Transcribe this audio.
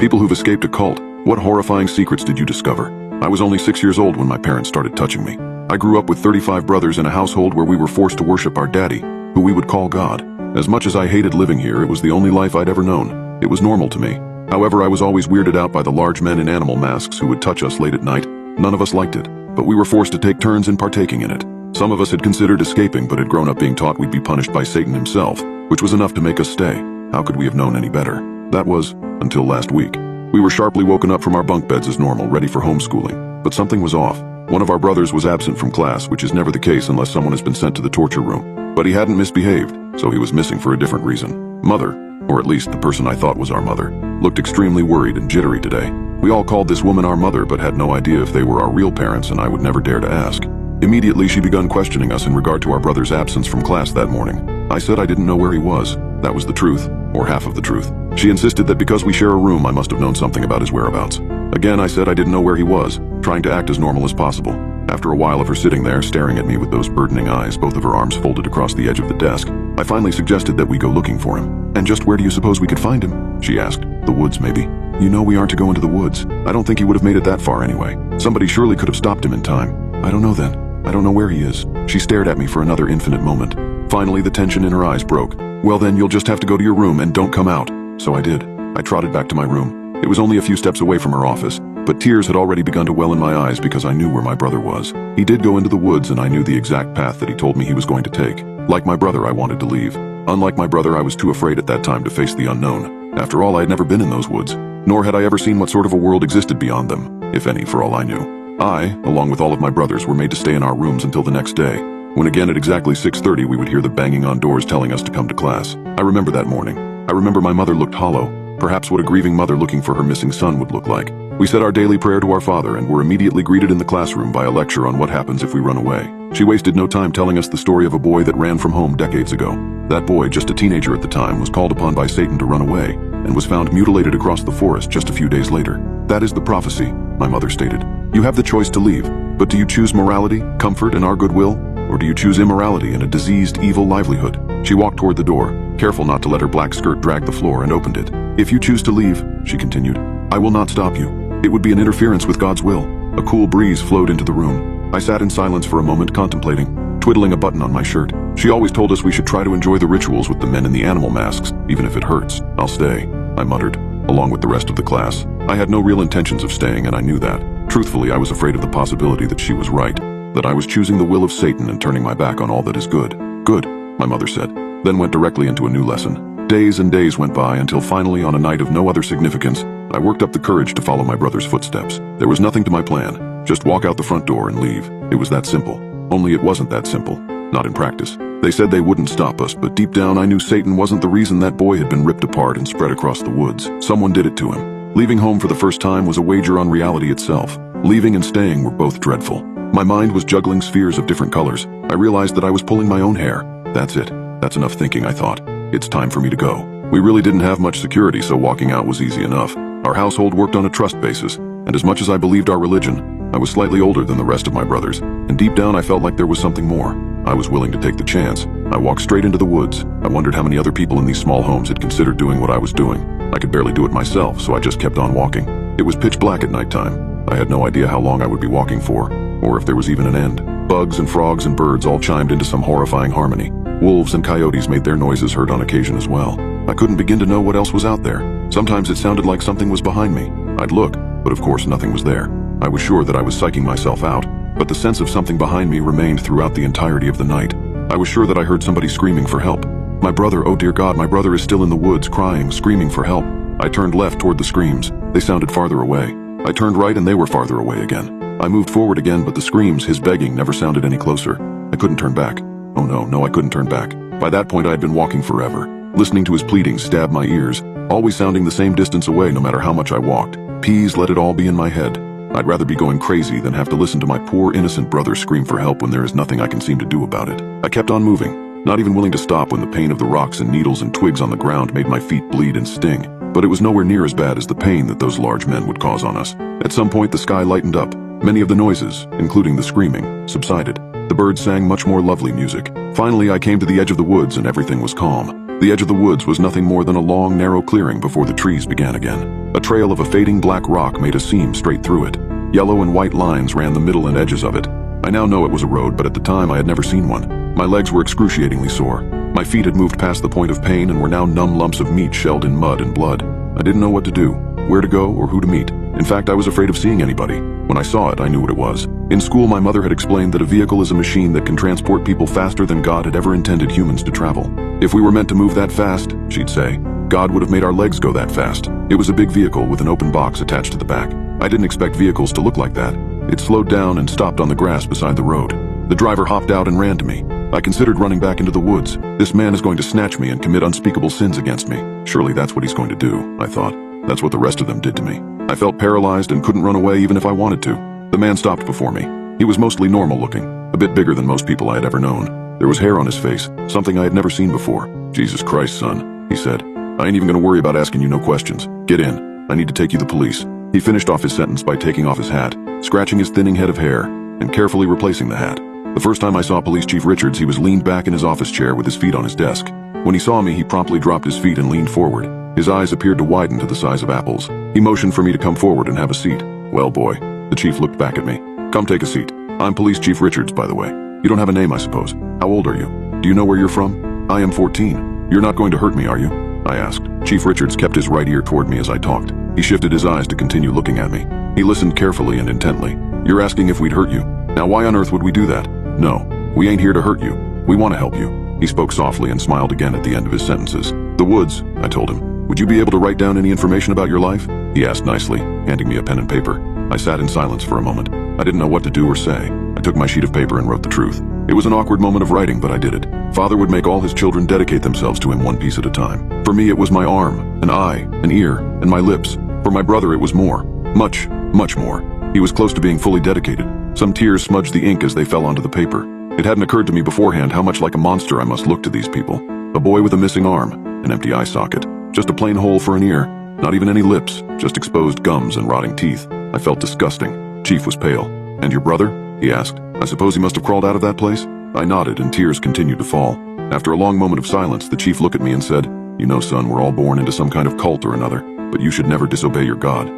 People who've escaped a cult. What horrifying secrets did you discover? I was only 6 years old when my parents started touching me. I grew up with 35 brothers in a household where we were forced to worship our daddy, who we would call God. As much as I hated living here, it was the only life I'd ever known. It was normal to me. However, I was always weirded out by the large men in animal masks who would touch us late at night. None of us liked it, but we were forced to take turns in partaking in it. Some of us had considered escaping, but had grown up being taught we'd be punished by Satan himself, which was enough to make us stay. How could we have known any better? That was, until last week. We were sharply woken up from our bunk beds as normal, ready for homeschooling. But something was off. One of our brothers was absent from class, which is never the case unless someone has been sent to the torture room. But he hadn't misbehaved, so he was missing for a different reason. Mother, or at least the person I thought was our mother, looked extremely worried and jittery today. We all called this woman our mother, but had no idea if they were our real parents, and I would never dare to ask. Immediately, she began questioning us in regard to our brother's absence from class that morning. I said I didn't know where he was. That was the truth, or half of the truth. She insisted that because we share a room, I must have known something about his whereabouts. Again, I said I didn't know where he was, trying to act as normal as possible. After a while of her sitting there, staring at me with those burdening eyes, both of her arms folded across the edge of the desk, I finally suggested that we go looking for him. And just where do you suppose we could find him? She asked. The woods, maybe. You know we aren't to go into the woods. I don't think he would have made it that far anyway. Somebody surely could have stopped him in time. I don't know then. I don't know where he is. She stared at me for another infinite moment. Finally, the tension in her eyes broke. Well then, you'll just have to go to your room and don't come out. So I did. I trotted back to my room. It was only a few steps away from her office, but tears had already begun to well in my eyes because I knew where my brother was. He did go into the woods, and I knew the exact path that he told me he was going to take. Like my brother, I wanted to leave. Unlike my brother, I was too afraid at that time to face the unknown. After all, I had never been in those woods, nor had I ever seen what sort of a world existed beyond them, if any, for all I knew. I, along with all of my brothers, were made to stay in our rooms until the next day, when again at exactly 6:30 we would hear the banging on doors telling us to come to class. I remember that morning. I remember my mother looked hollow, perhaps what a grieving mother looking for her missing son would look like. We said our daily prayer to our Father and were immediately greeted in the classroom by a lecture on what happens if we run away. She wasted no time telling us the story of a boy that ran from home decades ago. That boy, just a teenager at the time, was called upon by Satan to run away, and was found mutilated across the forest just a few days later. That is the prophecy, my mother stated. You have the choice to leave, but do you choose morality, comfort, and our goodwill? Or do you choose immorality and a diseased, evil livelihood? She walked toward the door, careful not to let her black skirt drag the floor, and opened it. If you choose to leave, she continued, I will not stop you. It would be an interference with God's will. A cool breeze flowed into the room. I sat in silence for a moment, contemplating, twiddling a button on my shirt. She always told us we should try to enjoy the rituals with the men in the animal masks, even if it hurts. I'll stay, I muttered, along with the rest of the class. I had no real intentions of staying, and I knew that. Truthfully, I was afraid of the possibility that she was right, that I was choosing the will of Satan and turning my back on all that is good. Good, my mother said, then went directly into a new lesson. Days and days went by until finally, on a night of no other significance, I worked up the courage to follow my brother's footsteps. There was nothing to my plan, just walk out the front door and leave. It was that simple. Only it wasn't that simple, not in practice. They said they wouldn't stop us, but deep down I knew Satan wasn't the reason that boy had been ripped apart and spread across the woods. Someone did it to him. Leaving home for the first time was a wager on reality itself. Leaving and staying were both dreadful. My mind was juggling spheres of different colors. I realized that I was pulling my own hair. That's it. That's enough thinking, I thought. It's time for me to go. We really didn't have much security, so walking out was easy enough. Our household worked on a trust basis, and as much as I believed our religion, I was slightly older than the rest of my brothers, and deep down I felt like there was something more. I was willing to take the chance. I walked straight into the woods. I wondered how many other people in these small homes had considered doing what I was doing. I could barely do it myself, so I just kept on walking. It was pitch black at nighttime. I had no idea how long I would be walking for, or if there was even an end. Bugs and frogs and birds all chimed into some horrifying harmony. Wolves and coyotes made their noises heard on occasion as well. I couldn't begin to know what else was out there. Sometimes it sounded like something was behind me. I'd look, but of course nothing was there. I was sure that I was psyching myself out, but the sense of something behind me remained throughout the entirety of the night. I was sure that I heard somebody screaming for help. My brother, oh dear God, my brother is still in the woods, crying, screaming for help. I turned left toward the screams. They sounded farther away. I turned right and they were farther away again. I moved forward again, but the screams, his begging, never sounded any closer. I couldn't turn back. Oh no, I couldn't turn back. By that point I had been walking forever. Listening to his pleadings stab my ears, always sounding the same distance away no matter how much I walked. Please let it all be in my head. I'd rather be going crazy than have to listen to my poor innocent brother scream for help when there is nothing I can seem to do about it. I kept on moving, not even willing to stop when the pain of the rocks and needles and twigs on the ground made my feet bleed and sting. But it was nowhere near as bad as the pain that those large men would cause on us. At some point the sky lightened up. Many of the noises, including the screaming, subsided. The birds sang much more lovely music. Finally I came to the edge of the woods and everything was calm. The edge of the woods was nothing more than a long, narrow clearing before the trees began again. A trail of a fading black rock made a seam straight through it. Yellow and white lines ran the middle and edges of it. I now know it was a road, but at the time I had never seen one. My legs were excruciatingly sore. My feet had moved past the point of pain and were now numb lumps of meat shelled in mud and blood. I didn't know what to do, where to go, or who to meet. In fact, I was afraid of seeing anybody. When I saw it, I knew what it was. In school, my mother had explained that a vehicle is a machine that can transport people faster than God had ever intended humans to travel. If we were meant to move that fast, she'd say, God would have made our legs go that fast. It was a big vehicle with an open box attached to the back. I didn't expect vehicles to look like that. It slowed down and stopped on the grass beside the road. The driver hopped out and ran to me. I considered running back into the woods. This man is going to snatch me and commit unspeakable sins against me. Surely that's what he's going to do, I thought. That's what the rest of them did to me. I felt paralyzed and couldn't run away even if I wanted to. The man stopped before me. He was mostly normal looking, a bit bigger than most people I had ever known. There was hair on his face, something I had never seen before. Jesus Christ, son, he said. I ain't even gonna worry about asking you no questions. Get in. I need to take you to the police. He finished off his sentence by taking off his hat, scratching his thinning head of hair, and carefully replacing the hat. The first time I saw Police Chief Richards, he was leaned back in his office chair with his feet on his desk. When he saw me, he promptly dropped his feet and leaned forward. His eyes appeared to widen to the size of apples. He motioned for me to come forward and have a seat. Well, boy, the chief looked back at me. Come take a seat. I'm Police Chief Richards, by the way. You don't have a name, I suppose. How old are you? Do you know where you're from? I am 14. You're not going to hurt me, are you? I asked. Chief Richards kept his right ear toward me as I talked. He shifted his eyes to continue looking at me. He listened carefully and intently. You're asking if we'd hurt you. Now, why on earth would we do that? No, we ain't here to hurt you. We want to help you. He spoke softly and smiled again at the end of his sentences. The woods, I told him. Would you be able to write down any information about your life? He asked nicely, handing me a pen and paper. I sat in silence for a moment. I didn't know what to do or say. I took my sheet of paper and wrote the truth. It was an awkward moment of writing, but I did it. Father would make all his children dedicate themselves to him one piece at a time. For me, it was my arm, an eye, an ear, and my lips. For my brother, it was more. Much, much more. He was close to being fully dedicated. Some tears smudged the ink as they fell onto the paper. It hadn't occurred to me beforehand how much like a monster I must look to these people. A boy with a missing arm, an empty eye socket, just a plain hole for an ear, not even any lips, just exposed gums and rotting teeth. I felt disgusting. Chief was pale. And your brother? He asked. I suppose he must have crawled out of that place? I nodded and tears continued to fall. After a long moment of silence, the chief looked at me and said, You know, son, we're all born into some kind of cult or another, but you should never disobey your God.